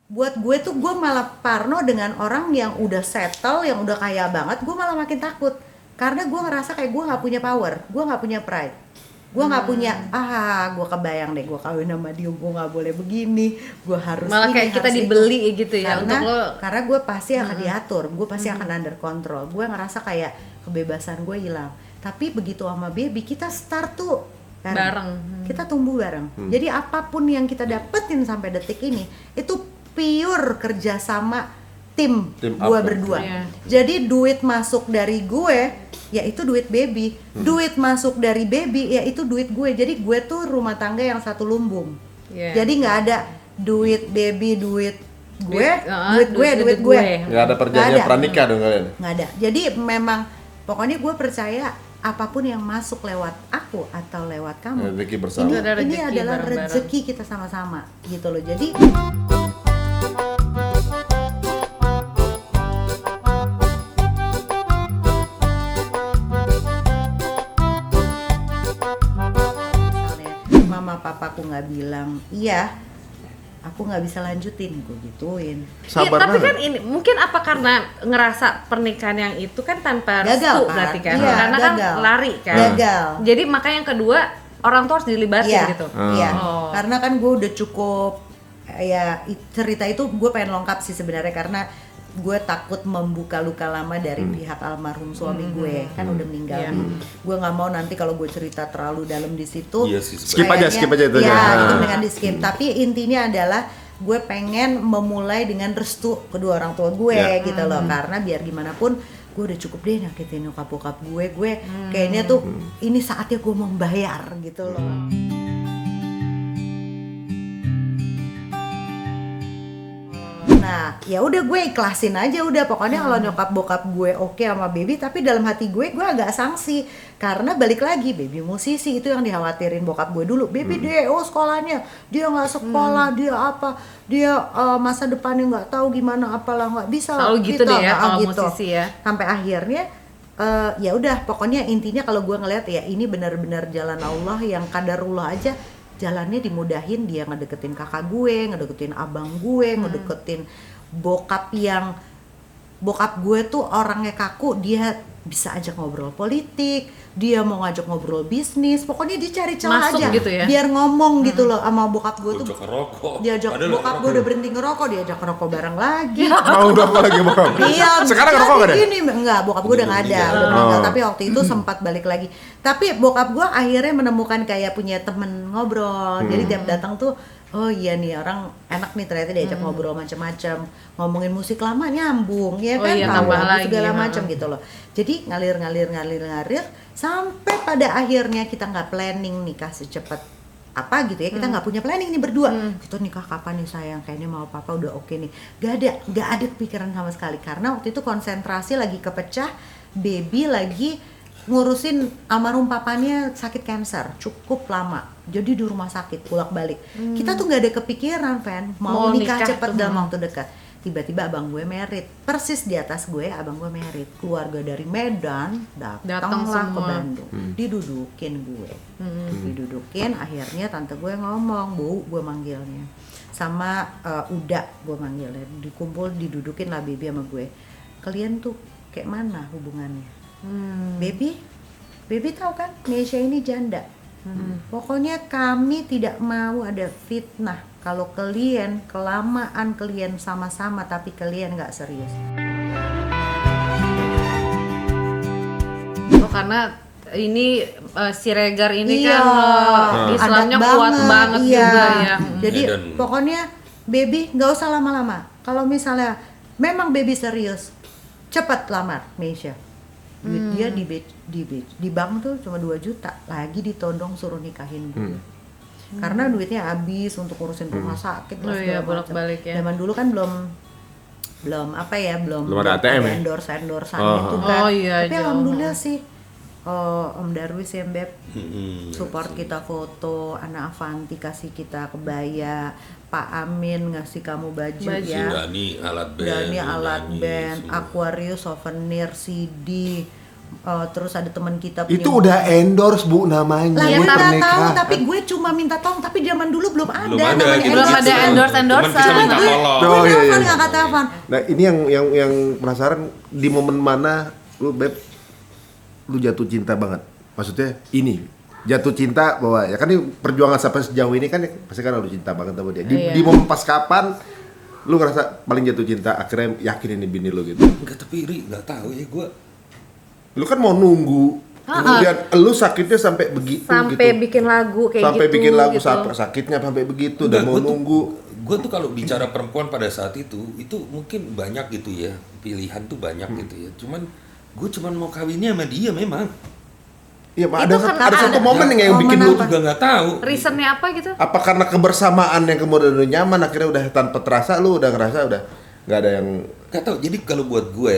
buat gue tuh gue malah parno dengan orang yang udah settle, yang udah kaya banget, gue malah makin takut karena gue ngerasa kayak gue nggak punya power, gue nggak punya pride, gue nggak punya gue kebayang deh gue kawin sama dia, gue nggak boleh begini, gue harus malah ini, kayak kita harus dibeli itu. gitu ya karena, untuk lo. karena gue pasti akan diatur, gue pasti akan under control, gue ngerasa kayak kebebasan gue hilang. Tapi begitu sama baby kita start tuh bareng. Kita tumbuh bareng. Jadi apapun yang kita dapetin sampai detik ini itu pure kerja sama tim gue berdua. Iya. Jadi duit masuk dari gue ya itu duit baby, duit masuk dari baby ya itu duit gue. Jadi gue tuh rumah tangga yang satu lumbung. Jadi nggak ada duit baby, duit gue, duit gue. Nggak ada perjanjian pranikah dong kalian? Nggak ada. Jadi memang pokoknya gue percaya apapun yang masuk lewat aku atau lewat kamu, rezeki bersama. ini adalah rezeki kita sama-sama gitu loh. Jadi misalnya mama papaku nggak bilang iya, aku nggak bisa lanjutin, gue gituin. Sabar tapi kan ini mungkin apa karena ngerasa pernikahan yang itu kan tanpa restu berarti kan, karena gagal. kan lari kan. Gagal. Jadi makanya yang kedua orang tua harus dilibatin gitu. Iya. Karena kan gue udah cukup ya cerita itu gue pengen lengkap sih sebenarnya karena gue takut membuka luka lama dari pihak almarhum suami gue kan udah meninggal. Gue nggak mau nanti kalau gue cerita terlalu dalam di situ. Skip aja itu ya. Itu dengan di skip. Tapi intinya adalah gue pengen memulai dengan restu kedua orang tua gue gitu loh. Karena biar gimana pun gue udah cukup deh nyakitin nyokap bokap gue kayaknya tuh ini saatnya gue membayar gitu loh. Nah, ya udah gue ikhlasin aja udah pokoknya kalau nyokap bokap gue oke sama baby, tapi dalam hati gue agak sanksi karena balik lagi baby musisi itu yang dikhawatirin bokap gue dulu. Baby DO sekolahnya, dia nggak sekolah, dia apa, dia masa depannya nggak tahu gimana, apalah nggak bisa. Selalu gitu deh ya kalau gitu. musisi ya. Sampai akhirnya ya udah pokoknya intinya kalau gue ngeliat ya ini benar-benar jalan Allah yang qadarullah aja. Jalannya dimudahin, dia ngedeketin kakak gue, ngedeketin abang gue, ngedeketin bokap gue tuh orangnya kaku, dia bisa ajak ngobrol politik, dia mau ngajak ngobrol bisnis, pokoknya dia cari celah aja gitu ya? Biar ngomong gitu loh sama bokap gue tuh. Diajak Bokap gue udah berhenti ngerokok, diajak ngerokok bareng lagi. Mau ngerokok lagi bokap? Iya. Sekarang ngerokok gak ada? Enggak, bokap gue udah nggak ada, udah meninggal. Tapi waktu itu sempat balik lagi. Tapi bokap gue akhirnya menemukan kayak punya temen ngobrol. Jadi tiap datang tuh, oh iya nih orang enak nih ternyata diajak ngobrol macam-macam, ngomongin musik lama nyambung ya kan, tahu segala macam gitu loh. Jadi ngalir sampai pada akhirnya kita nggak planning nikah secepat apa gitu ya, kita nggak punya planning nih berdua. Kita nikah kapan nih sayang, kayaknya mau papa udah oke nih. Gak ada kepikiran sama sekali karena waktu itu konsentrasi lagi kepecah, baby lagi ngurusin almarhum papanya sakit kanker cukup lama, jadi di rumah sakit bolak-balik. Kita tuh nggak ada kepikiran mau nikah cepet dalam waktu dekat. Tiba-tiba abang gue merit, persis di atas gue abang gue merit, keluarga dari Medan datanglah ke Bandung, didudukin gue, akhirnya tante gue ngomong, Bu, gue manggilnya, sama Uda gue manggilnya, didudukin lah baby sama gue, kalian tuh kayak mana hubungannya? Baby tahu kan Nesha ini janda. Pokoknya kami tidak mau ada fitnah kalau kalian kelamaan kalian sama-sama tapi kalian nggak serius. Oh karena ini Siregar ini kan Islamnya kuat banget juga ya. Jadi pokoknya baby nggak usah lama-lama. Kalau misalnya memang baby serius, cepat lamar Nesha. Duit dia di bank tuh cuma 2 juta, lagi ditodong suruh nikahin gue. Karena duitnya habis untuk urusin rumah sakit lah bolak-balik ya. Zaman dulu kan belum ada ATM ya? endorse itu kan. Tapi alhamdulillah sih Om Darwis ya Beb support kita foto, Ana Avanti kasih kita kebaya, Pak Amin ngasih kamu baju ya, Dani alat band, Aquarius souvenir, CD, terus ada teman kita punya Itu udah endorse Bu namanya. lah, Iya, gue Bu nggak tahu, pernikahan. tapi gue cuma minta tolong. Tapi zaman dulu belum ada Belum ada namanya gitu. Belum ada endorse-endorsean. Temen kita minta Gue tolong. Oh, iya, telepon, iya. ngangkat telepon. Nah ini yang penasaran di momen mana lu Beb lu jatuh cinta banget? Maksudnya ini jatuh cinta bahwa ya kan ini perjuangan sampai sejauh ini kan pasti kan lu cinta banget sama dia. Iya. Di momen pas kapan lu ngerasa paling jatuh cinta akhirnya yakin ini bini lu gitu? Enggak, tapi Ri, nggak tahu ya gue. Lu kan mau nunggu, kemudian lu sakitnya sampai begitu Sampai gitu. bikin lagu kayak Sampai gitu. bikin lagu gitu. sakitnya sampai begitu dan mau nunggu. Gue tuh kalau bicara perempuan pada saat itu mungkin banyak gitu ya, pilihan tuh banyak gitu ya. Cuman gue cuman mau kawinnya sama dia memang. Iya, Itu ada kan ada satu ada. momen yang Momen bikin lu apa? Juga nggak tahu. Reasonnya apa gitu? apa karena kebersamaan yang kemudian udah nyaman akhirnya udah tanpa terasa lu udah ngerasa udah nggak ada yang Nggak tahu. Jadi kalau buat gue,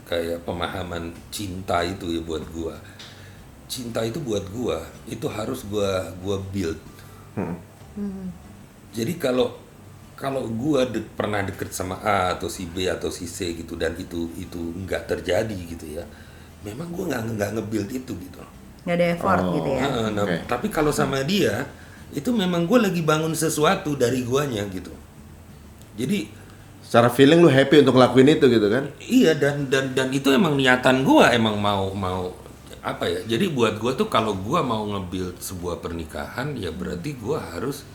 kayak pemahaman cinta itu ya buat gue. Cinta itu buat gue itu harus gue build. Jadi kalau gue pernah deket sama A atau si B atau si C gitu dan itu nggak terjadi gitu ya, memang gue nggak nge-build itu gitu. Nggak ada effort gitu ya. Nah, Oke. tapi kalau sama dia itu memang gue lagi bangun sesuatu dari guanya gitu. Jadi secara feeling lu happy untuk ngelakuin itu gitu kan? iya dan itu emang niatan gue emang mau apa ya. Jadi buat gue tuh kalau gue mau nge-build sebuah pernikahan ya berarti gue harus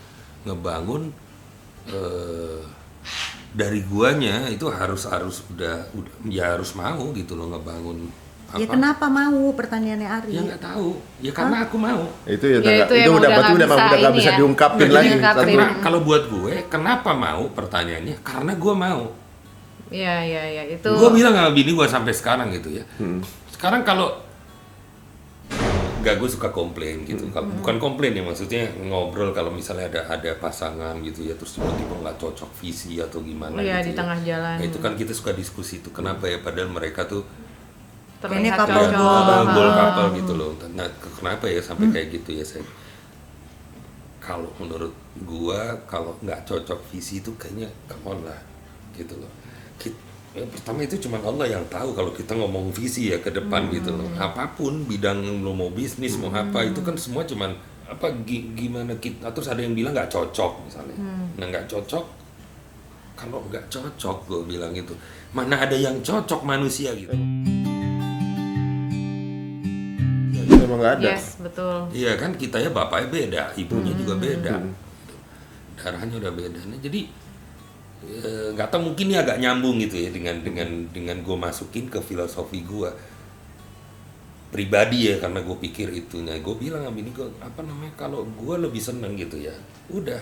ngebangun dari guanya itu harus udah ya harus mau gitu loh ngebangun apa. Ya kenapa mau, pertanyaannya Ari? Ya nggak tahu. Ya karena aku mau. Itu ya, Ya, itu itu emang udah udah berarti nggak udah bisa nggak ini bisa ya. diungkapin Nggak lagi. diungkapin. Satu. Karena kalau buat gue, kenapa mau pertanyaannya? Karena gue mau. Iya itu. Gue bilang sama bini gue sampai sekarang gitu ya. Sekarang kalau gak gue suka komplain gitu. Kalau bukan komplain ya maksudnya ngobrol kalau misalnya ada pasangan gitu ya terus tiba-tiba nggak cocok visi atau gimana Iya, gitu di tengah jalan. Nah, itu kan kita suka diskusi tuh kenapa ya padahal mereka tuh Ini Terlihat couple cocok. goal goal couple gitu loh. Nah, kenapa ya sampai kayak gitu ya saya? Kalau menurut gua kalau nggak cocok visi itu kayaknya come on lah gitu loh. Yang pertama itu cuma Allah yang tahu kalau kita ngomong visi ya ke depan gitu loh. Apapun bidang lo mau bisnis mau apa itu kan semua cuman apa gimana kita terus ada yang bilang nggak cocok misalnya. Nah nggak cocok kalau nggak cocok gue bilang gitu. Mana ada yang cocok manusia gitu. Memang nggak ada. Yes, betul. Iya kan kita ya bapaknya beda, ibunya juga beda, darahnya udah beda. Nah, jadi nggak tahu mungkin ini agak nyambung gitu ya dengan gue masukin ke filosofi gue pribadi ya karena gue pikir itu. Nah gue bilang sama ini gue apa namanya kalau gue lebih seneng gitu ya udah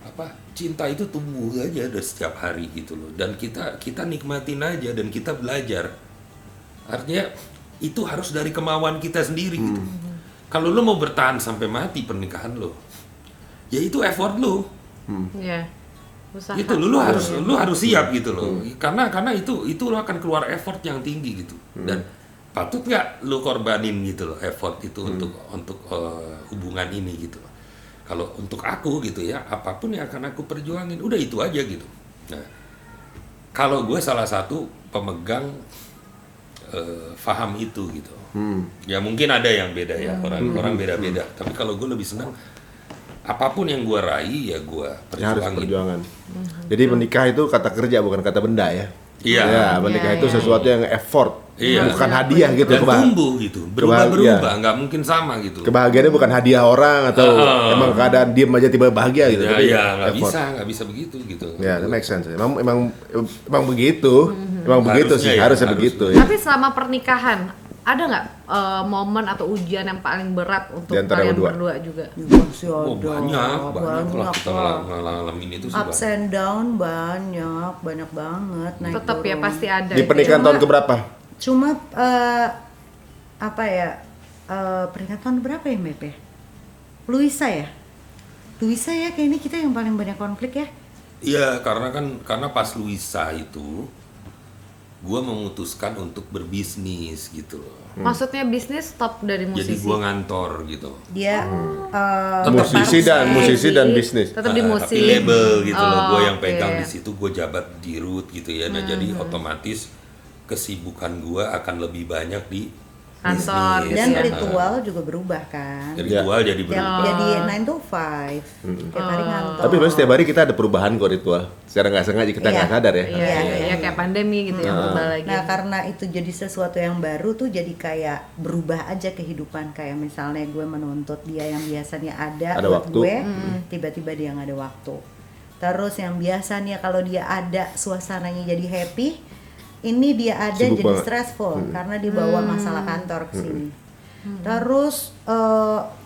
apa cinta itu tumbuh aja dari setiap hari gitu loh dan kita nikmatin aja dan kita belajar artinya itu harus dari kemauan kita sendiri gitu. Kalau lo mau bertahan sampai mati pernikahan lo ya itu effort lo. Iya. Usaha. Itu lu harus siap gitu loh. Karena itu lo akan keluar effort yang tinggi gitu. Dan patut nggak lu korbanin gitu loh effort itu untuk hubungan ini gitu. Kalau untuk aku gitu ya, apapun yang akan aku perjuangin, udah itu aja gitu. Nah, kalau gue salah satu pemegang faham itu gitu. Ya mungkin ada yang beda ya, orang beda-beda. Tapi kalau gue lebih senang apapun yang gue raih ya gue Ya, harus perjuangin. perjuangan. Jadi menikah itu kata kerja bukan kata benda ya. Iya. Ya, menikah itu sesuatu yang effort, Iya. bukan hadiah gitu. Dan tumbuh gitu, berubah-berubah, nggak mungkin sama gitu. Kebahagiaannya bukan hadiah orang atau emang keadaan diem aja tiba bahagia gitu. Ya, tapi ya effort. nggak bisa begitu gitu. Ya, that makes sense. Emang begitu. Emang begitu Harusnya sih, ya, harusnya harusnya. begitu ya. Tapi selama pernikahan ada nggak momen atau ujian yang paling berat untuk Di antara kalian berdua? berdua juga? Masih ada. Oh banyak lah kita lah. ngalamin itu sih Ups banyak. and down banyak banget. Naik Tetap ya turun. pasti ada. Di pernikahan Cuma- tahun keberapa? Cuma apa ya? Pernikahan tahun berapa ya, Mep ya? Luisa ya kayak ini kita yang paling banyak konflik ya. Iya karena pas Luisa itu gue memutuskan untuk berbisnis gitu loh. Maksudnya bisnis stop dari musisi. Jadi gue ngantor gitu. Dia musisi dan bisnis. Tetap di musik. Tapi label gitu loh, gue yang oke. pegang di situ, gue jabat di root gitu ya. Nah jadi otomatis kesibukan gue akan lebih banyak di Kantor, bisnis. dan Iya. ritual juga berubah kan. Ritual jadi berubah. Jadi 9 to 5. Tiap hari ngantor. Tapi memang setiap hari kita ada perubahan kok ritual. Secara nggak sengaja kita nggak Iya. sadar ya. Iya, kayak pandemi gitu ya, berubah lagi. Nah karena itu jadi sesuatu yang baru tuh jadi kayak berubah aja kehidupan. Kayak misalnya gue menuntut dia yang biasanya ada Ada buat waktu. gue, tiba-tiba dia nggak ada waktu. Terus yang biasanya kalau dia ada suasananya jadi happy, ini dia ada Sibuk jadi banget. stressful karena dibawa masalah kantor ke sini. Terus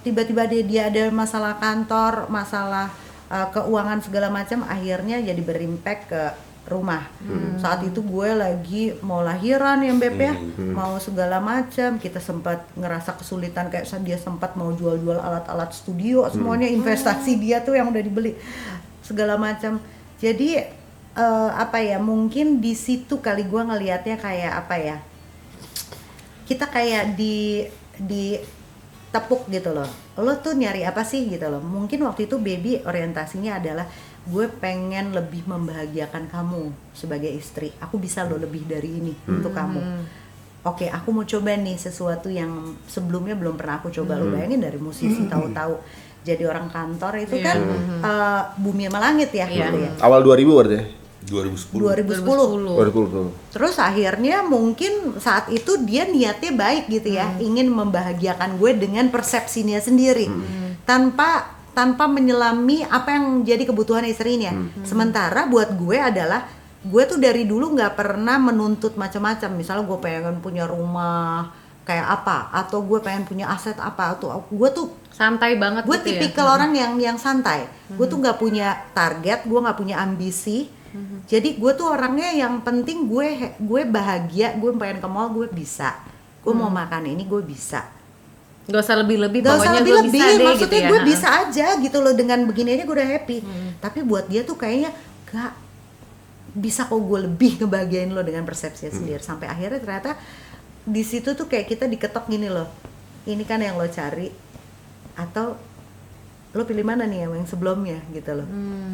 tiba-tiba dia ada masalah kantor, masalah keuangan segala macam, akhirnya jadi berimpact ke rumah. Saat itu gue lagi mau lahiran ya Beb ya, mau segala macam, kita sempat ngerasa kesulitan kayak dia sempat mau jual-jual alat-alat studio, semuanya investasi dia tuh yang udah dibeli segala macam. Jadi apa ya, mungkin di situ kali gue ngelihatnya kayak apa ya, kita kayak di tepuk gitu loh, lo tuh nyari apa sih gitu loh. Mungkin waktu itu baby orientasinya adalah gue pengen lebih membahagiakan kamu sebagai istri, aku bisa lo lebih dari ini untuk kamu. Oke, aku mau coba nih sesuatu yang sebelumnya belum pernah aku coba. Lo bayangin dari musisi tahu-tahu jadi orang kantor itu kan bumi sama langit ya gitu ya. Awal 2000 berarti ya? 2010. 2010. Terus akhirnya mungkin saat itu dia niatnya baik gitu ya, ingin membahagiakan gue dengan persepsinya sendiri, tanpa menyelami apa yang jadi kebutuhan istrinya. Sementara buat gue adalah gue tuh dari dulu nggak pernah menuntut macam-macam. Misalnya gue pengen punya rumah kayak apa, atau gue pengen punya aset apa, atau gue tuh Santai banget gue gitu ya. tipikal orang yang santai. Gue tuh nggak punya target, gue nggak punya ambisi. Jadi gue tuh orangnya yang penting gue bahagia, gue pengen ke mall gue bisa, gue mau makan ini gue bisa. Gak usah lebih-lebih, Gak usah pokoknya gue lebih-lebih, bisa deh maksudnya gitu ya. gue bisa aja gitu loh, dengan begini aja gue udah happy. Tapi buat dia tuh kayaknya gak bisa kok gue lebih ngebahagiain lo dengan persepsinya sendiri. Sampai akhirnya ternyata di situ tuh kayak kita diketok gini loh, ini kan yang lo cari, atau lo pilih mana nih yang sebelumnya gitu loh.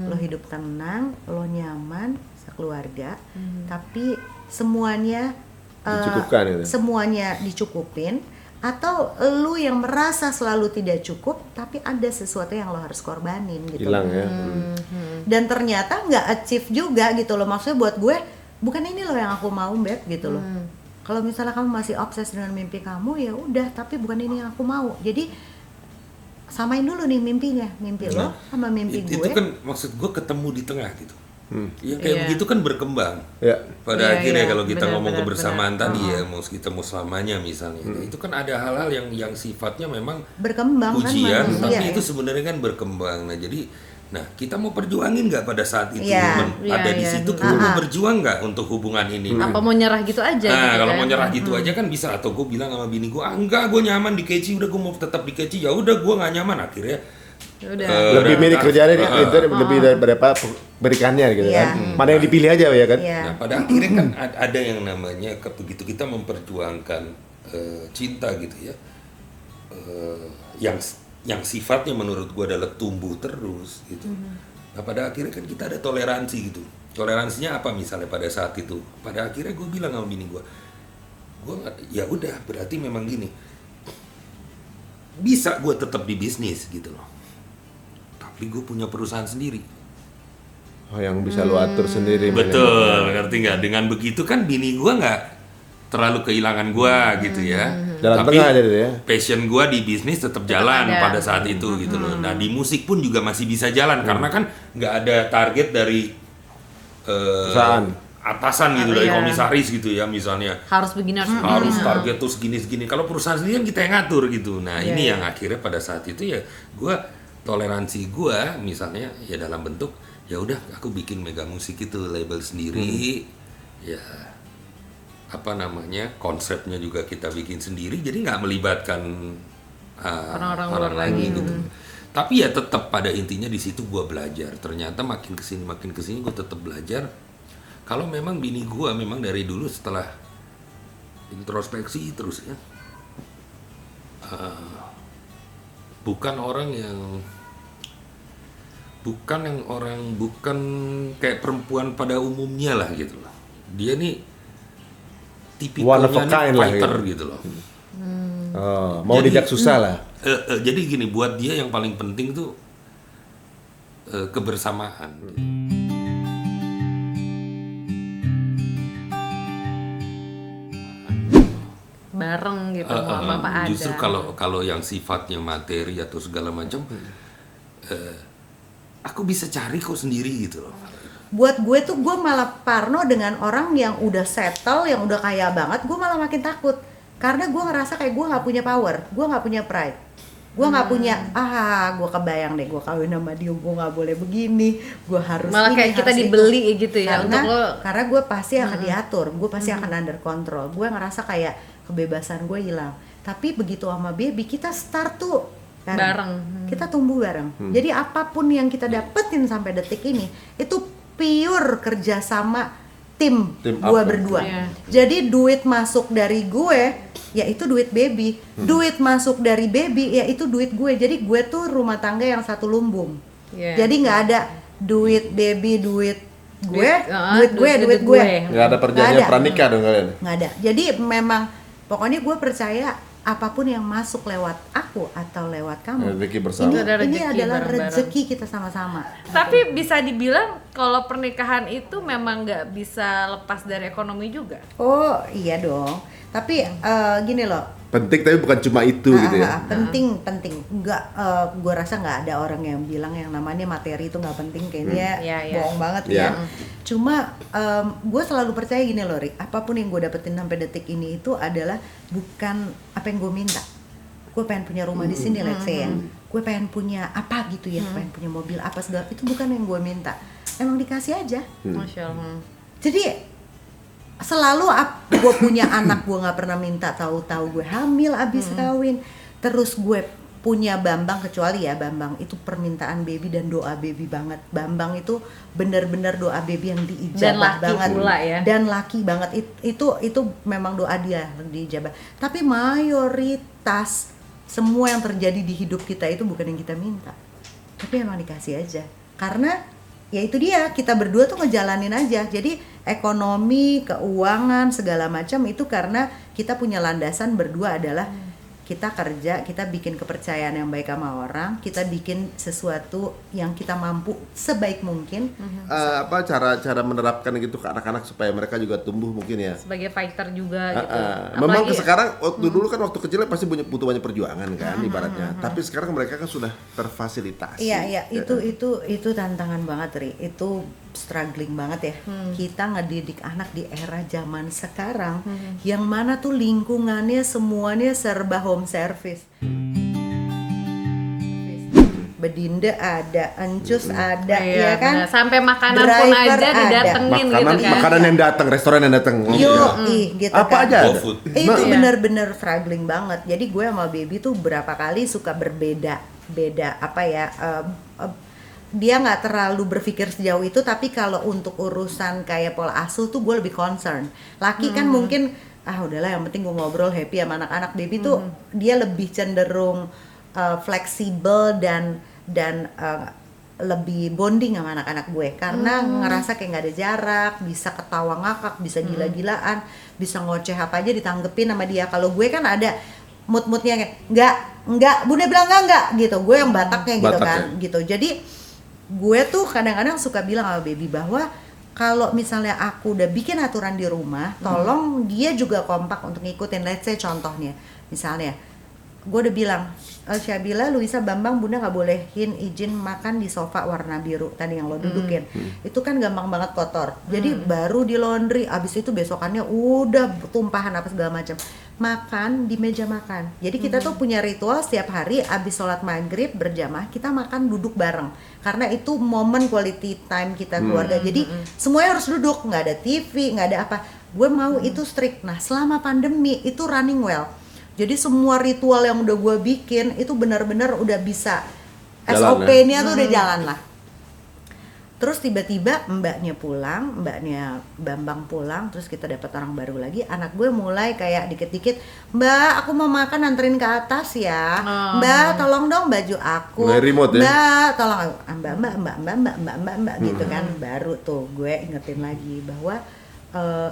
Lo hidup tenang, lo nyaman sekeluarga, tapi semuanya Dicukupkan gitu. semuanya dicukupin, atau lu yang merasa selalu tidak cukup tapi ada sesuatu yang lo harus korbanin gitu. Hilang ya. Dan ternyata nggak achieve juga gitu loh. Maksudnya buat gue bukan ini loh yang aku mau Beb gitu loh. Kalau misalnya kamu masih obses dengan mimpi kamu, ya udah, tapi bukan ini yang aku mau. Jadi samain dulu nih mimpinya, mimpi lo sama mimpi gue. Itu kan maksud gue ketemu di tengah gitu. Ya kayak begitu kan berkembang. Ya. Pada Iya, akhirnya iya. kalau kita Benar, ngomong benar, kebersamaan tadi ya, mau kita mau selamanya misalnya, itu kan ada hal-hal yang sifatnya memang Berkembang ujian, kan manusia, tapi ya. itu sebenarnya kan berkembang. Nah jadi, kita mau perjuangin nggak pada saat itu Iya. ada di Iya, situ, kita mau berjuang nggak untuk hubungan ini? Apa mau nyerah gitu aja Nah gitu kalau kan. mau nyerah gitu aja kan bisa, atau gue bilang sama bini gue, enggak, gue nyaman di Keci, udah gue mau tetap di Keci, ya udah gue nggak nyaman, akhirnya Udah. Lebih milih kerjaannya itu lebih daripada apa berikannya gitu Iya. kan. Mana yang dipilih aja ya kan. Iya. Nah pada akhirnya kan ada yang namanya begitu kita memperjuangkan cinta gitu ya, yang sifatnya menurut gua adalah tumbuh terus gitu. Nah pada akhirnya kan kita ada toleransi gitu. Toleransinya apa misalnya pada saat itu? Pada akhirnya gue bilang sama bini gua ya udah, berarti memang gini, bisa gue tetap di bisnis gitu loh, tapi gue punya perusahaan sendiri. Oh, yang bisa lu atur sendiri. Betul, ngerti nggak? Dengan begitu kan bini gua nggak terlalu kehilangan gua gitu ya. Jalan Tapi tengah aja deh ya. passion gua di bisnis tetap jalan ada. pada saat itu gitu loh. Nah di musik pun juga masih bisa jalan karena kan nggak ada target dari Perusahaan. atasan gitu, dari Iya. komisaris gitu ya misalnya. Harus begini, Harus target tuh segini-segini. Kalau perusahaan sendiri kan kita yang ngatur gitu. Nah Iya, ini iya. yang akhirnya pada saat itu ya gua toleransi gua misalnya ya dalam bentuk ya udah aku bikin Mega Musik itu label sendiri, ya apa namanya, konsepnya juga kita bikin sendiri, jadi nggak melibatkan Orang-orang orang luar lagi lagi. gitu. Tapi ya tetap pada intinya di situ gua belajar. Ternyata makin kesini gue tetap belajar. kalau memang bini gua memang dari dulu setelah introspeksi terus ya, bukan kayak perempuan pada umumnya lah gitu loh. Dia nih One of a tipikalnya kind nih lah fighter gitu. gitu loh. Mau Jadi- dijak susah lah. Jadi gini, buat dia yang paling penting tuh kebersamaan. Bareng gitu, mau apa ada. Justru kalau yang sifatnya materi atau segala macam, aku bisa cari kok sendiri gitu loh. Buat gue tuh gue malah parno dengan orang yang udah settle, yang udah kaya banget, gue malah makin takut. Karena gue ngerasa kayak gue nggak punya power, gue nggak punya pride, gue nggak punya gue kebayang deh gue kawin sama dia, gue nggak boleh begini, gue harus Malah ini, kayak kita harus itu. dibeli gitu ya, Karena, untuk lo. karena gue pasti akan diatur, gue pasti akan under control, gue ngerasa kayak kebebasan gue hilang. Tapi begitu sama baby kita start tuh Bareng. kita tumbuh bareng. Jadi apapun yang kita dapetin sampai detik ini itu pure kerjasama tim Team gue up, berdua. Iya. Jadi duit masuk dari gue, ya itu duit baby. Duit masuk dari baby, ya itu duit gue. Jadi gue tuh rumah tangga yang satu lumbung. Iya. Jadi nggak ada duit baby, duit gue, Duit, duit gue. Nggak ada perjanjian Nggak ada. pranikah dong kalian. Nggak ada. Jadi memang pokoknya gue percaya apapun yang masuk lewat aku atau lewat kamu, Rezeki bersama. Itu ada ini rezeki adalah bareng-bareng. rezeki kita sama-sama. Tapi bisa dibilang kalau pernikahan itu memang nggak bisa lepas dari ekonomi juga. Oh iya dong. Tapi gini loh. Penting tapi bukan cuma itu gitu ya. Penting. Enggak, gue rasa nggak ada orang yang bilang yang namanya materi itu nggak penting, kayaknya Iya, iya. bohong banget Iya. ya. Cuma gue selalu percaya gini loh, Rik, apapun yang gue dapetin sampai detik ini itu adalah bukan apa yang gue minta. Gue pengen punya rumah di sini, let's say ya. Gue pengen punya apa gitu ya, pengen punya mobil apa segala, itu bukan yang gue minta. Emang dikasih aja. Masya Allah. Jadi selalu gue punya anak, gue nggak pernah minta, tahu-tahu gue hamil abis kawin. Terus gue punya Bambang, kecuali ya Bambang itu permintaan baby dan doa baby banget. Bambang itu benar-benar doa baby yang diijabah Dan laki banget. pula ya. Dan laki banget. Itu memang doa dia diijabah. Tapi mayoritas semua yang terjadi di hidup kita itu bukan yang kita minta, tapi emang dikasih aja. Karena ya itu dia, kita berdua tuh ngejalanin aja. Jadi ekonomi, keuangan, segala macam itu karena kita punya landasan berdua adalah kita kerja, kita bikin kepercayaan yang baik sama orang, kita bikin sesuatu yang kita mampu sebaik mungkin. Apa cara menerapkan gitu ke anak-anak supaya mereka juga tumbuh mungkin ya. Sebagai fighter juga gitu. Memang Apalagi- sekarang waktu dulu kan waktu kecilnya pasti butuh banyak perjuangan kan ibaratnya. Tapi sekarang mereka kan sudah terfasilitasi. Iya, itu tantangan banget, Ri. Itu struggling banget ya. Kita ngedidik anak di era zaman sekarang yang mana tuh lingkungannya semuanya serba home service. Bedinda ada, encus ada, Iya, ya kan? benar. Sampai makanan pun Driver aja ada. didatengin gitu kan. Makanan yang datang, restoran yang datang. Gitu Apa kan. aja ada. GoFood. Itu Iya. bener-bener struggling banget. Jadi gue sama baby tuh berapa kali suka beda apa ya, dia nggak terlalu berpikir sejauh itu, tapi kalau untuk urusan kayak pola asuh tuh gue lebih concern. Laki kan mungkin udahlah yang penting gue ngobrol happy sama anak-anak. Baby tuh dia lebih cenderung fleksibel dan lebih bonding sama anak-anak gue karena ngerasa kayak nggak ada jarak, bisa ketawa ngakak, bisa gila-gilaan, bisa ngoceh apa aja ditanggepin sama dia. Kalau gue kan ada mood-moodnya kayak enggak, bunda bilang enggak gitu, gue yang Bataknya gitu Batak kan ya. gitu. Jadi gue tuh kadang-kadang suka bilang sama baby bahwa kalau misalnya aku udah bikin aturan di rumah, tolong dia juga kompak untuk ngikutin. Let's say contohnya, misalnya gue udah bilang, Syabila, Luisa, Bambang, bunda nggak bolehin izin makan di sofa warna biru tadi yang lo dudukin. Itu kan gampang banget kotor. Jadi baru di laundry, abis itu besokannya udah tumpahan apa segala macam. Makan di meja makan. Jadi kita tuh punya ritual setiap hari abis sholat maghrib berjamaah kita makan duduk bareng. Karena itu momen quality time kita keluarga. Jadi semuanya harus duduk, nggak ada TV, nggak ada apa. Gue mau itu strict. Nah selama pandemi itu running well. Jadi semua ritual yang udah gue bikin itu benar-benar udah bisa Jalan, SOP-nya tuh udah jalan lah. Terus tiba-tiba mbaknya Bambang pulang, terus kita dapat orang baru lagi. Anak gue mulai kayak dikit-dikit, "Mbak, aku mau makan, anterin ke atas ya. Mbak, tolong dong baju aku. Mulai remote ya? Mbak, tolong mbak gitu kan." Baru tuh gue ingetin lagi bahwa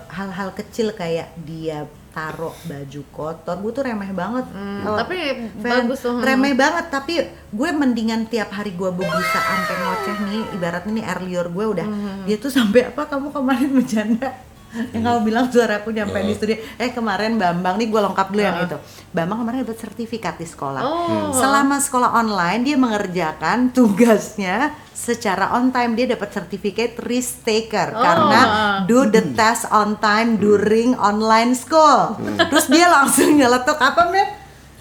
hal-hal kecil kayak dia taruh baju kotor, gue tuh remeh banget. Tapi Fan, bagus tuh. remeh banget, tapi gue mendingan tiap hari gue bebusa sampai ngoceh nih, ibaratnya nih earlier gue udah dia tuh sampai apa, kamu kemarin bercanda yang kamu bilang suaraku nyampe di studio, kemarin Bambang nih, gue lengkap dulu yang itu. Bambang kemarin dapat sertifikat di sekolah. Selama sekolah online dia mengerjakan tugasnya secara on time, dia dapat sertifikat risk taker karena do the test on time during online school. Terus dia langsung nyeletuk apa, Mep?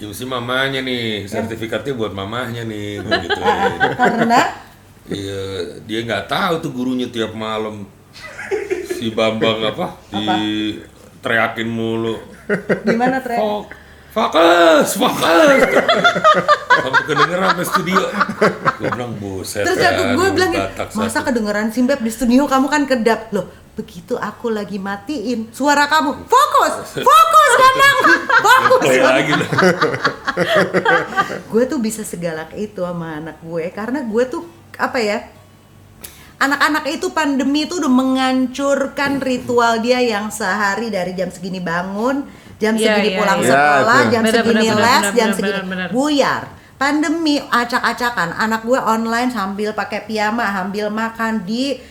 Ya mesti mamanya nih, sertifikatnya buat mamahnya nih, begitu. Karena Iya, dia nggak tahu tuh gurunya tiap malam si Bambang di teriakin mulu. gimana Tre? Fokus. Sampai kedengeran sampai studio. Gue bilang buset. Terus gue bilang, masa kedengeran sih Beb di studio, kamu kan kedap. Loh, begitu aku lagi matiin suara kamu, fokus Bambang, fokus. Play lagi lah. Gue tuh bisa segalak itu sama anak gue karena gue tuh apa ya, anak-anak itu pandemi itu udah menghancurkan ritual dia yang sehari dari jam segini bangun, jam segini pulang sekolah, jam segini les, jam segini buyar. Pandemi acak-acakan, anak gue online sambil pakai piyama, sambil makan di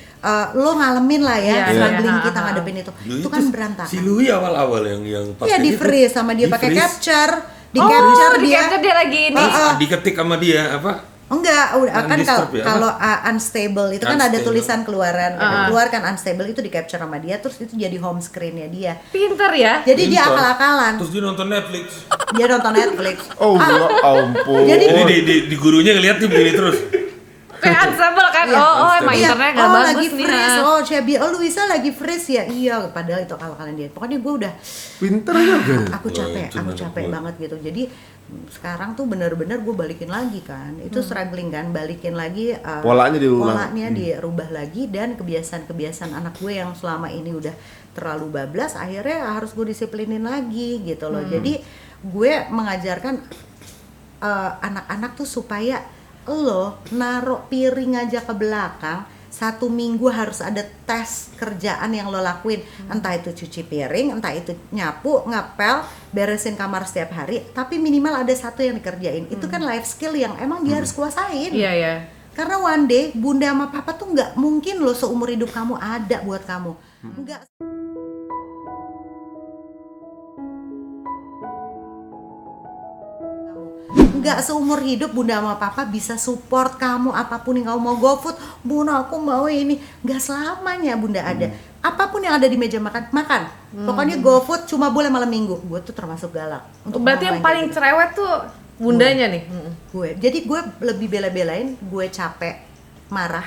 lo ngalamin lah ya, struggling kita ngadepin itu. Itu kan berantakan. Si Lui awal-awal yang Iya, di freeze sama dia pakai capture, di capture dia lagi ini. Diketik sama dia apa? Enggak, udah kan Undisturbed kalau unstable itu kan ada Unstable. tulisan keluarkan unstable, itu di capture sama dia, terus itu jadi home screen-nya dia. Pinter ya. Jadi dia Pintar. akal-akalan. Terus dia nonton Netflix. Dia nonton Netflix. Oh ya ampun. Jadi Di gurunya ngeliat dia begini terus. Kayak unstable kan. Emang Iya, internetnya nggak bagus lagi nih. freeze. Shabby, Luisa lagi freeze ya. Iya, padahal itu akal-akalan dia. Pokoknya gue udah Pinter juga. aku capek banget gitu. Jadi sekarang tuh bener-bener gue balikin lagi kan, itu struggling kan, balikin lagi Polanya diulang. polanya dirubah lagi, dan kebiasaan-kebiasaan anak gue yang selama ini udah terlalu bablas akhirnya harus gue disiplinin lagi gitu loh. Jadi gue mengajarkan anak-anak tuh supaya lo naruh piring aja ke belakang, 1 minggu harus ada tes kerjaan yang lo lakuin, entah itu cuci piring, entah itu nyapu, ngepel, beresin kamar setiap hari, tapi minimal ada 1 yang dikerjain. Itu kan life skill yang emang dia harus kuasain. Iya. Karena one day bunda sama papa tuh nggak mungkin lo seumur hidup kamu ada buat kamu. Nggak. Nggak seumur hidup bunda sama papa bisa support kamu apapun yang kamu mau. GoFood, bunda aku mau ini, nggak selamanya bunda ada. Apapun yang ada di meja makan. Pokoknya GoFood cuma boleh malam minggu. Gue tuh termasuk galak. Berarti yang paling cerewet tuh bundanya nih. Gue. Jadi gue lebih bela-belain, gue capek marah,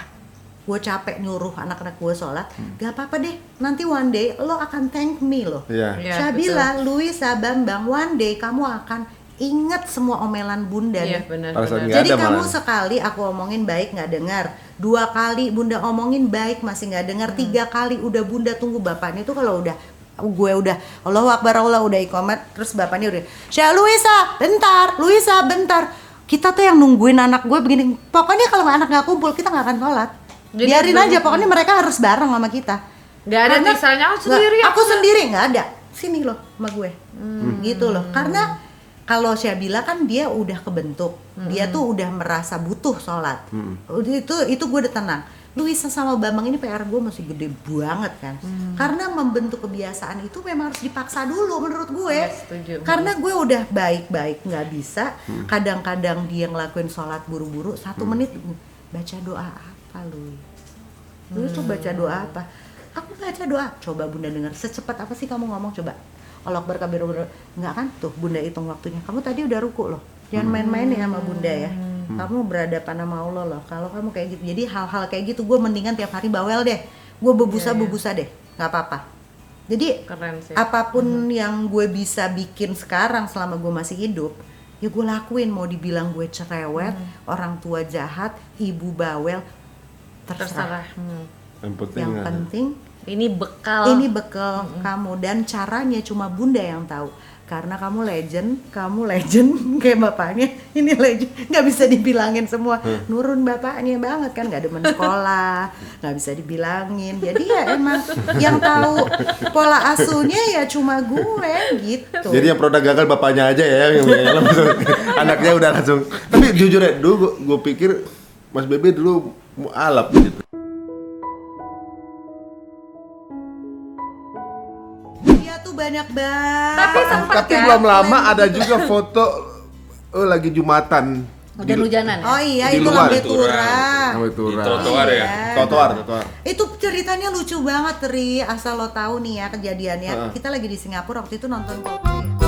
gue capek nyuruh anak-anak gue sholat, gak apa-apa deh, nanti one day lo akan thank me loh. Iya. Syabila, Luisa, Bambang, one day kamu akan ingat semua omelan bunda Iya, nih. benar. Jadi ada kamu malah. sekali aku omongin baik nggak dengar, 2 kali bunda omongin baik masih nggak dengar, 3 kali udah bunda tunggu bapaknya itu kalau udah gue udah Allahu Akbar, Allah udah iqamat, terus bapaknya udah Luisa bentar, kita tuh yang nungguin anak gue begini. Pokoknya kalau anak nggak kumpul kita nggak akan sholat. Jadi Biarin aja, pokoknya mereka harus bareng sama kita. Gak ada Karena- misalnya aku nggak, sendiri. aku sendiri nggak ada, sini loh sama gue, gitu loh. Karena kalau Syabila kan dia udah kebentuk, dia tuh udah merasa butuh sholat. Itu gue udah tenang. Luisa sama Bambang ini PR gue masih gede banget kan, karena membentuk kebiasaan itu memang harus dipaksa dulu menurut gue. Iya, setuju. Karena gue udah baik-baik nggak bisa, kadang-kadang dia ngelakuin sholat buru-buru 1 menit, baca doa apa lu tuh baca doa apa? Aku baca doa, coba bunda dengar, secepat apa sih kamu ngomong, coba Allah Akbar kabir, nggak kan tuh bunda hitung waktunya, kamu tadi udah ruku loh, jangan main-main ya sama bunda ya, kamu berhadapan sama Allah loh, kalau kamu kayak gitu. Jadi hal-hal kayak gitu gue mendingan tiap hari bawel deh, gue bebusa deh, nggak apa-apa. Jadi Keren sih. apapun yang gue bisa bikin sekarang selama gue masih hidup, ya gue lakuin. Mau dibilang gue cerewet, orang tua jahat, ibu bawel, Terserah. Yang penting Yang penting Ini bekal. ini bekal kamu, dan caranya cuma bunda yang tahu. Karena kamu legend kayak bapaknya. Ini legend, nggak bisa dibilangin semua. Nurun bapaknya banget kan, nggak demen sekolah, nggak bisa dibilangin. Jadi ya emang yang tahu pola asuhnya ya cuma gue gitu. Jadi yang produk gagal bapaknya aja ya yang anaknya udah langsung. Tapi jujur ya, dulu gue pikir Mas Bebe dulu mualaf gitu. Dia tuh banyak banget. Tapi sempat Tapi kan? belum lama ada juga foto lagi Jumatan. Hujan-hujanan. Oh iya, Di itu luar. Lambe Tura. Lambe Tura. Di trotoar ya. Trotoar. Itu ceritanya lucu banget, Ri. Asal lo tahu nih ya kejadiannya. Kita lagi di Singapura waktu itu nonton Coldplay.